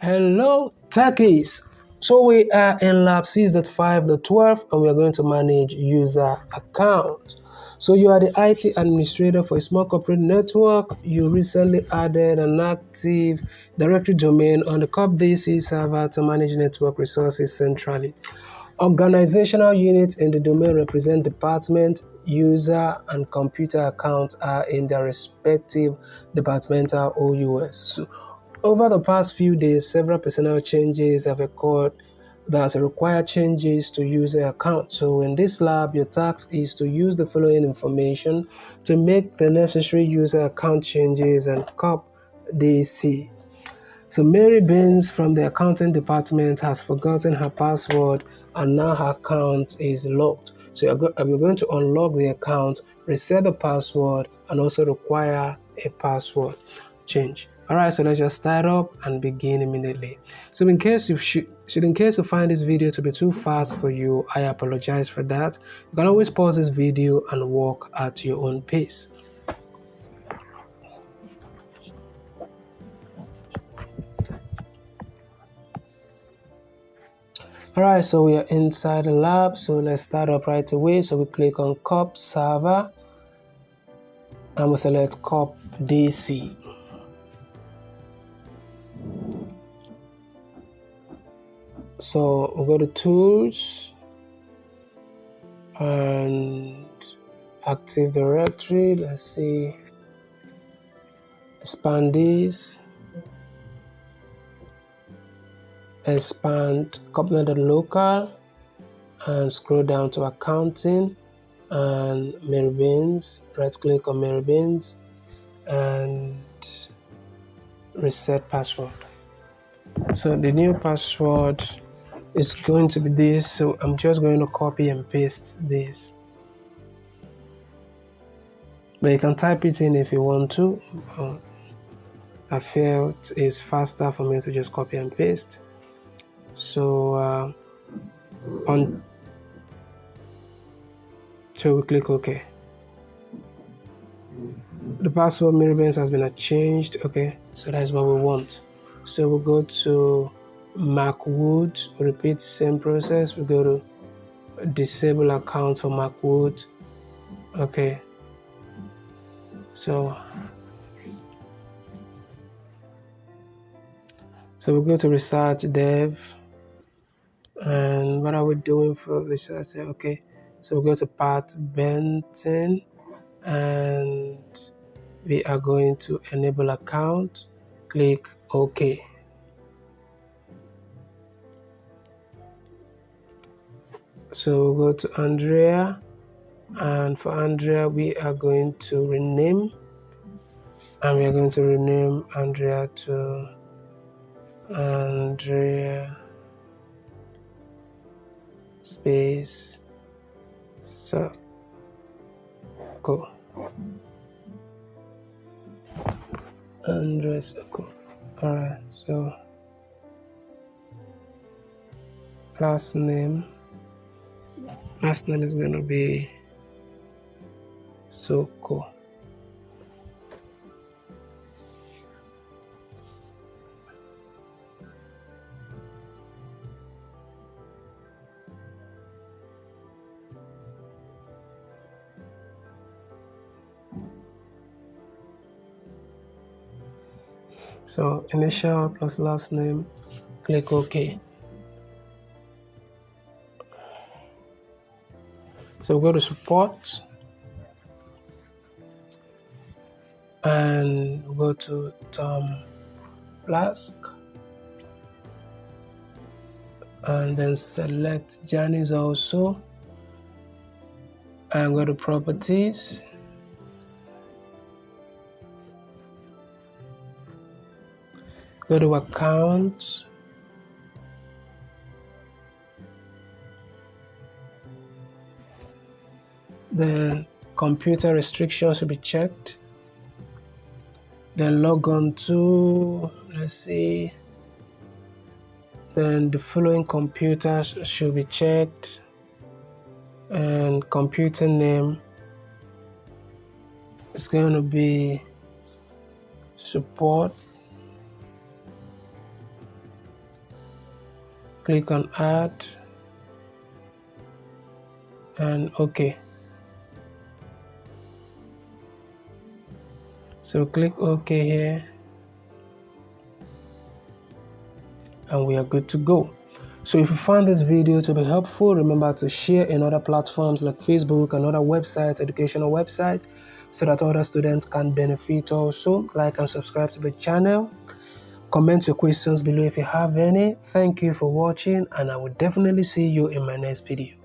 Hello, techies. So we are in lab 6.5.12 and we are going to manage user accounts. So you are the IT administrator for a small corporate network. You recently added an active directory domain on the CompTIA server to manage network resources centrally. Organizational units in the domain represent department, user, and computer accounts are in their respective departmental OUS. So, over the past few days, several personnel changes have occurred that require changes to user accounts. So in this lab, your task is to use the following information to make the necessary user account changes and CompTIA. So Mary Beans from the accounting department has forgotten her password and now her account is locked. So you're going to unlock the account, reset the password, and also require a password change. All right, so let's just start up and begin immediately. So in case you find this video to be too fast for you, I apologize for that. You can always pause this video and walk at your own pace. All right, so we are inside the lab. So let's start up right away. So we click on COP server and we select CompTIA. So we'll go to tools and Active Directory. Let's see, expand this, expand CompTIA.local and scroll down to accounting and Mary Beans. Right click on Mary Beans and reset password. So the new password is going to be this, so I'm just going to copy and paste this, but you can type it in if you want to. I felt it's faster for me to just copy and paste. So so we click OK. The password Mirabens has been changed. Okay, so that's what we want. So we'll go to Macwood, repeat same process. We go to disable account for Macwood. Okay, so we go to research dev, and what are we doing for research? Okay, so we go to Pat Benton and we are going to enable account. Click OK. So we'll go to Andrea, and for Andrea we are going to rename, and we are going to rename Andrea to Andrea space so go Andrea Soko. All right, so last name is going to be Soko. So initial plus last name, click OK. So go to support and go to Tom Flask and then select Janice also and go to properties. Go to accounts, then computer restrictions will be checked, then log on to, let's see, then the following computers should be checked, and computer name is going to be support, Click on add and OK. So click OK here and we are good to go. So if you found this video to be helpful, remember to share in other platforms like Facebook and other websites, educational websites, so that other students can benefit also. Like and subscribe to the channel. Comment your questions below if you have any. Thank you for watching, and I will definitely see you in my next video.